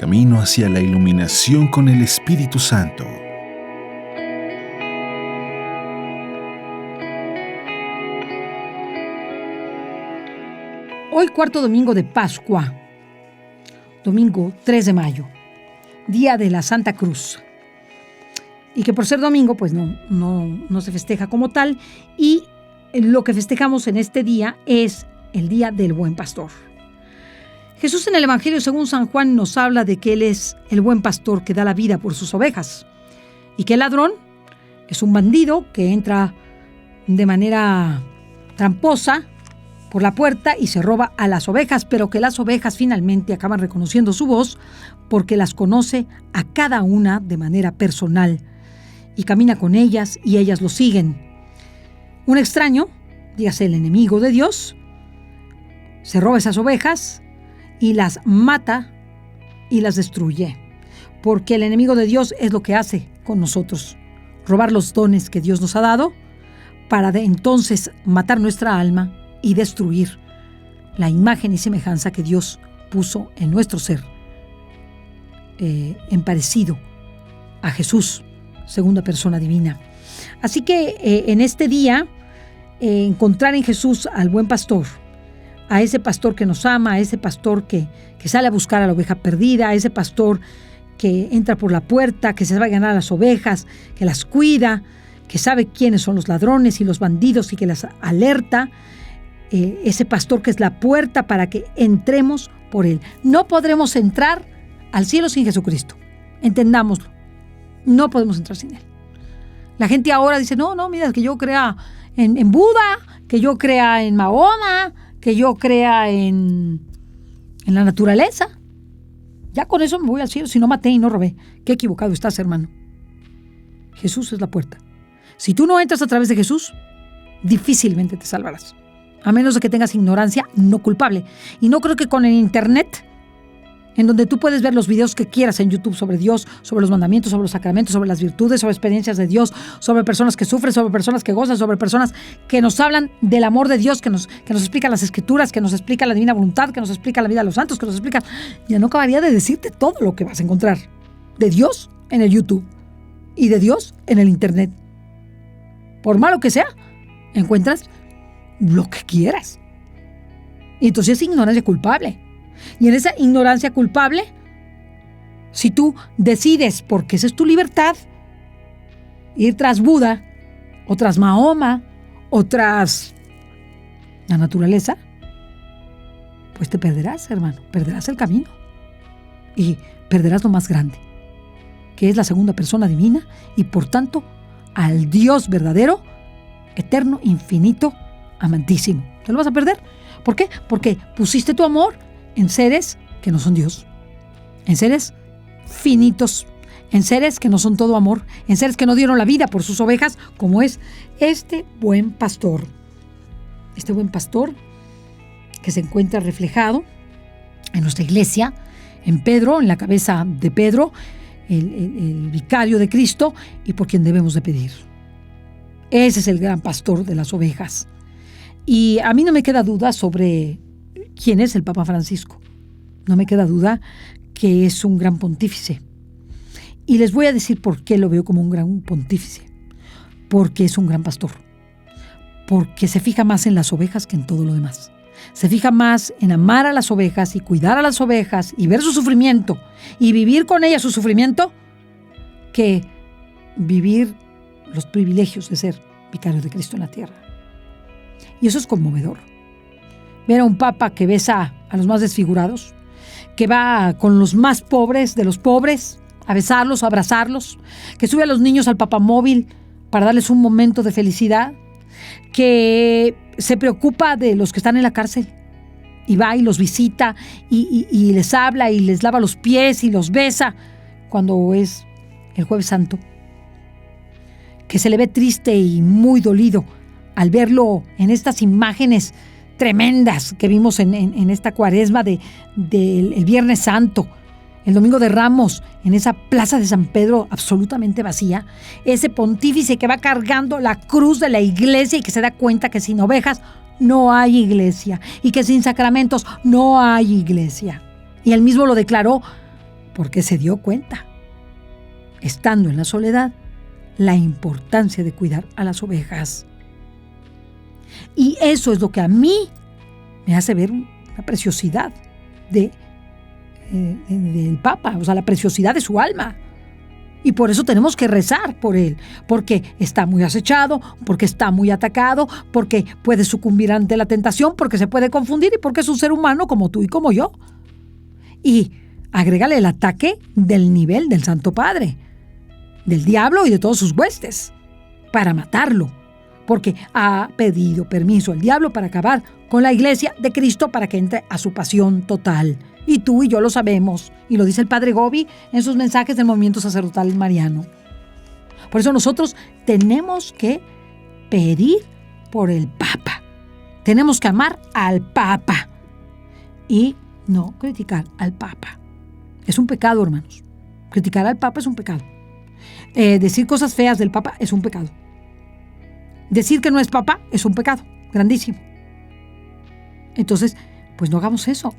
camino hacia la iluminación con el Espíritu Santo. Hoy, cuarto domingo de Pascua, domingo 3 de mayo, día de la Santa Cruz. Y que por ser domingo, pues no se festeja como tal. Y lo que festejamos en este día es el Día del Buen Pastor. Jesús en el Evangelio según San Juan nos habla de que Él es el buen pastor que da la vida por sus ovejas. Y que el ladrón es un bandido que entra de manera tramposa por la puerta y se roba a las ovejas, pero que las ovejas finalmente acaban reconociendo su voz porque las conoce a cada una de manera personal y camina con ellas y ellas lo siguen. Un extraño, dígase el enemigo de Dios, se roba esas ovejas y las mata y las destruye, porque el enemigo de Dios es lo que hace con nosotros, robar los dones que Dios nos ha dado para entonces matar nuestra alma y destruir la imagen y semejanza que Dios puso en nuestro ser, en parecido a Jesús, segunda persona divina. Así que en este día, encontrar en Jesús al buen pastor, a ese pastor que nos ama, a ese pastor que sale a buscar a la oveja perdida, a ese pastor que entra por la puerta, que se va a ganar a las ovejas, que las cuida, que sabe quiénes son los ladrones y los bandidos y que las alerta. Ese pastor que es la puerta para que entremos por él. No podremos entrar al cielo sin Jesucristo. Entendámoslo. No podemos entrar sin él. La gente ahora dice, no, mira, que yo crea en Buda, que yo crea en Mahoma, que yo crea en la naturaleza. Ya con eso me voy al cielo si no maté y no robé. Qué equivocado estás, hermano. Jesús es la puerta. Si tú no entras a través de Jesús, difícilmente te salvarás. A menos de que tengas ignorancia no culpable. Y no creo que con el internet, en donde tú puedes ver los videos que quieras en YouTube sobre Dios, sobre los mandamientos, sobre los sacramentos, sobre las virtudes, sobre experiencias de Dios, sobre personas que sufren, sobre personas que gozan, sobre personas que nos hablan del amor de Dios, que nos explican las Escrituras, que nos explican la divina voluntad, que nos explican la vida de los santos, que nos explican... Ya no acabaría de decirte todo lo que vas a encontrar de Dios en el YouTube y de Dios en el internet. Por malo que sea, encuentras lo que quieras. Y entonces es ignorancia culpable. Y en esa ignorancia culpable, si tú decides, porque esa es tu libertad, ir tras Buda, o tras Mahoma, o tras la naturaleza, pues te perderás, hermano, perderás el camino. Y perderás lo más grande, que es la segunda persona divina, y por tanto, al Dios verdadero, eterno, infinito, amantísimo. ¿Te lo vas a perder? ¿Por qué? Porque pusiste tu amor en seres que no son Dios, en seres finitos, en seres que no son todo amor, en seres que no dieron la vida por sus ovejas, como es este buen pastor. Este buen pastor que se encuentra reflejado en nuestra iglesia, en Pedro, en la cabeza de Pedro, el vicario de Cristo y por quien debemos de pedir. Ese es el gran pastor de las ovejas. Y a mí no me queda duda sobre quién es el Papa Francisco. No me queda duda que es un gran pontífice. Y les voy a decir por qué lo veo como un gran pontífice. Porque es un gran pastor. Porque se fija más en las ovejas que en todo lo demás. Se fija más en amar a las ovejas y cuidar a las ovejas y ver su sufrimiento y vivir con ellas su sufrimiento que vivir los privilegios de ser vicario de Cristo en la tierra. Y eso es conmovedor. Ver a un papa que besa a los más desfigurados, que va con los más pobres de los pobres a besarlos, a abrazarlos, que sube a los niños al papamóvil para darles un momento de felicidad, que se preocupa de los que están en la cárcel y va y los visita y les habla y les lava los pies y los besa cuando es el Jueves Santo, que se le ve triste y muy dolido al verlo en estas imágenes tremendas que vimos en esta cuaresma del Viernes Santo, el Domingo de Ramos, en esa plaza de San Pedro absolutamente vacía, ese pontífice que va cargando la cruz de la iglesia y que se da cuenta que sin ovejas no hay iglesia y que sin sacramentos no hay iglesia. Y él mismo lo declaró porque se dio cuenta, estando en la soledad, la importancia de cuidar a las ovejas. Y eso es lo que a mí me hace ver una preciosidad del Papa, o sea, la preciosidad de su alma. Y por eso tenemos que rezar por él, porque está muy acechado, porque está muy atacado, porque puede sucumbir ante la tentación, porque se puede confundir y porque es un ser humano como tú y como yo. Y agrégale el ataque del nivel del Santo Padre, del diablo y de todos sus huestes, para matarlo, porque ha pedido permiso el diablo para acabar con la iglesia de Cristo para que entre a su pasión total. Y tú y yo lo sabemos, y lo dice el Padre Gobi en sus mensajes del movimiento sacerdotal mariano. Por eso nosotros tenemos que pedir por el Papa. Tenemos que amar al Papa y no criticar al Papa. Es un pecado, hermanos. Criticar al Papa es un pecado. Decir cosas feas del Papa es un pecado. Decir que no es Papa es un pecado grandísimo. Entonces, pues no hagamos eso.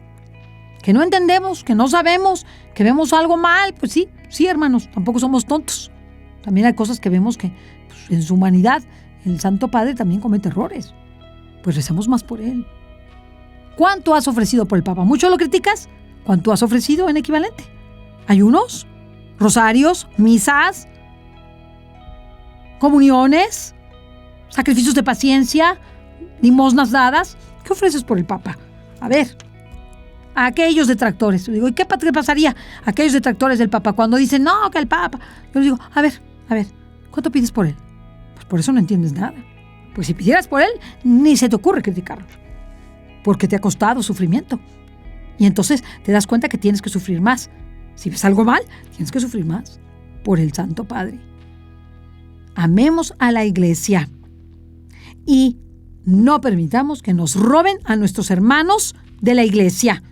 Que no entendemos, que no sabemos, que vemos algo mal, pues sí, hermanos, tampoco somos tontos. También hay cosas que vemos que pues, en su humanidad el Santo Padre también comete errores. Pues recemos más por él. ¿Cuánto has ofrecido por el Papa? ¿Mucho lo criticas? ¿Cuánto has ofrecido en equivalente? ¿Ayunos? ¿Rosarios? ¿Misas? ¿Comuniones? ¿Sacrificios de paciencia? ¿Limosnas dadas? ¿Qué ofreces por el Papa? A ver, a aquellos detractores. Yo digo, ¿y qué pasaría a aquellos detractores del Papa cuando dicen, no, que el Papa? Yo les digo, a ver, ¿cuánto pides por él? Pues por eso no entiendes nada. Pues si pidieras por él, ni se te ocurre criticarlo, porque te ha costado sufrimiento. Y entonces te das cuenta que tienes que sufrir más. Si ves algo mal, tienes que sufrir más por el Santo Padre. Amemos a la Iglesia y no permitamos que nos roben a nuestros hermanos de la Iglesia,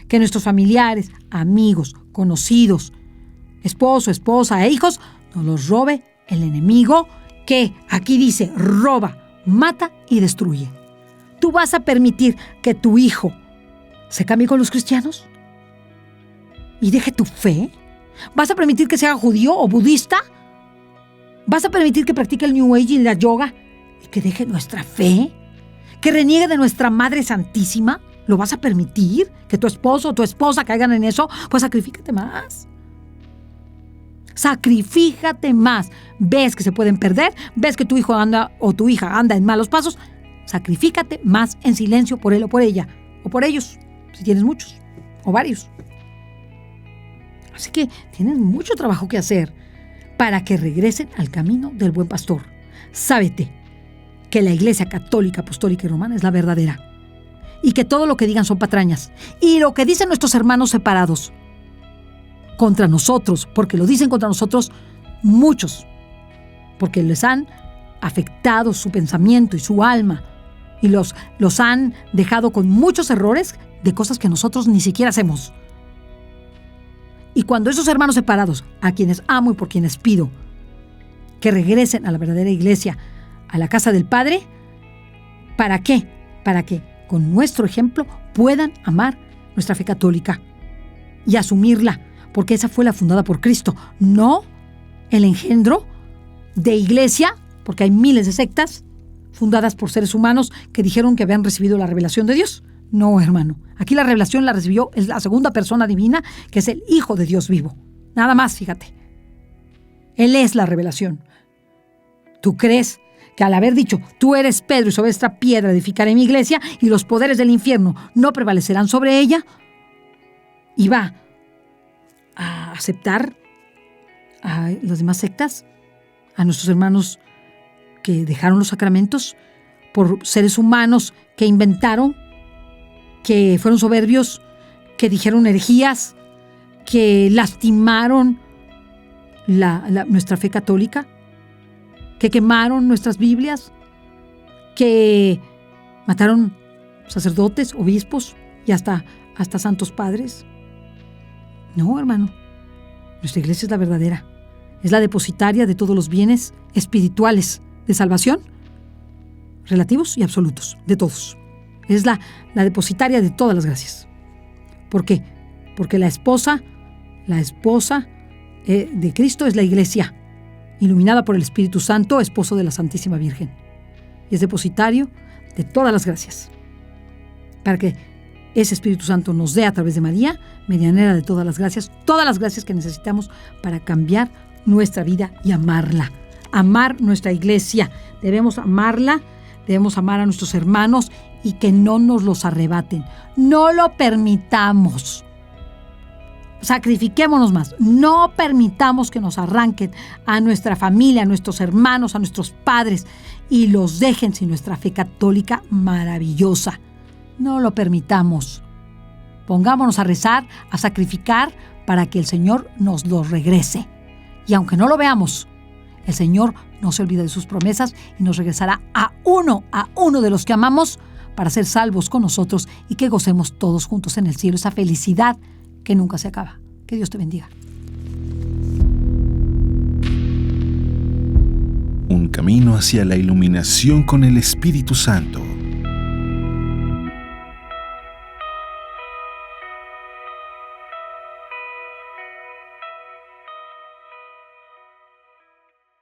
que nuestros familiares, amigos, conocidos, esposo, esposa e hijos nos los robe el enemigo que aquí dice roba, mata y destruye. ¿Tú vas a permitir que tu hijo se cambie con los cristianos y deje tu fe? ¿Vas a permitir que sea judío o budista? ¿Vas a permitir que practique el New Age y la yoga y que deje nuestra fe? ¿Que reniegue de nuestra Madre Santísima? ¿Lo vas a permitir? ¿Que tu esposo o tu esposa caigan en eso? Pues sacrifícate más. Sacrifícate más. ¿Ves que se pueden perder? ¿Ves que tu hijo anda o tu hija anda en malos pasos? Sacrifícate más en silencio por él o por ella. O por ellos, si tienes muchos o varios. Así que tienes mucho trabajo que hacer para que regresen al camino del buen pastor. Sábete que la Iglesia Católica, Apostólica y Romana es la verdadera. Y que todo lo que digan son patrañas. Y lo que dicen nuestros hermanos separados contra nosotros, porque lo dicen contra nosotros muchos, porque les han afectado su pensamiento y su alma, y los han dejado con muchos errores de cosas que nosotros ni siquiera hacemos. Y cuando esos hermanos separados, a quienes amo y por quienes pido que regresen a la verdadera Iglesia, a la casa del Padre, ¿para qué? Para que con nuestro ejemplo puedan amar nuestra fe católica y asumirla, porque esa fue la fundada por Cristo, no el engendro de iglesia, porque hay miles de sectas fundadas por seres humanos que dijeron que habían recibido la revelación de Dios. No, hermano, aquí la revelación la recibió es la segunda persona divina, que es el Hijo de Dios vivo. Nada más, fíjate. Él es la revelación. ¿Tú crees que al haber dicho, tú eres Pedro y sobre esta piedra edificaré mi iglesia y los poderes del infierno no prevalecerán sobre ella, iba a aceptar a las demás sectas, a nuestros hermanos que dejaron los sacramentos por seres humanos que inventaron, que fueron soberbios, que dijeron herejías, que lastimaron nuestra fe católica, que quemaron nuestras Biblias, que mataron sacerdotes, obispos y hasta santos padres? No, hermano. Nuestra iglesia es la verdadera. Es la depositaria de todos los bienes espirituales de salvación, relativos y absolutos, de todos. Es la depositaria de todas las gracias. ¿Por qué? Porque la esposa, La esposa de Cristo es la iglesia, iluminada por el Espíritu Santo, esposo de la Santísima Virgen. Y es depositario de todas las gracias, para que ese Espíritu Santo nos dé a través de María, medianera de todas las gracias que necesitamos para cambiar nuestra vida y amarla. Amar nuestra iglesia. Debemos amarla, debemos amar a nuestros hermanos y que no nos los arrebaten. No lo permitamos. Sacrifiquémonos más. No permitamos que nos arranquen a nuestra familia, a nuestros hermanos, a nuestros padres y los dejen sin nuestra fe católica maravillosa. No lo permitamos. Pongámonos a rezar, a sacrificar para que el Señor nos lo regrese. Y aunque no lo veamos, el Señor no se olvida de sus promesas y nos regresará a uno de los que amamos para ser salvos con nosotros y que gocemos todos juntos en el cielo esa felicidad que nunca se acaba. Que Dios te bendiga. Un camino hacia la iluminación con el Espíritu Santo.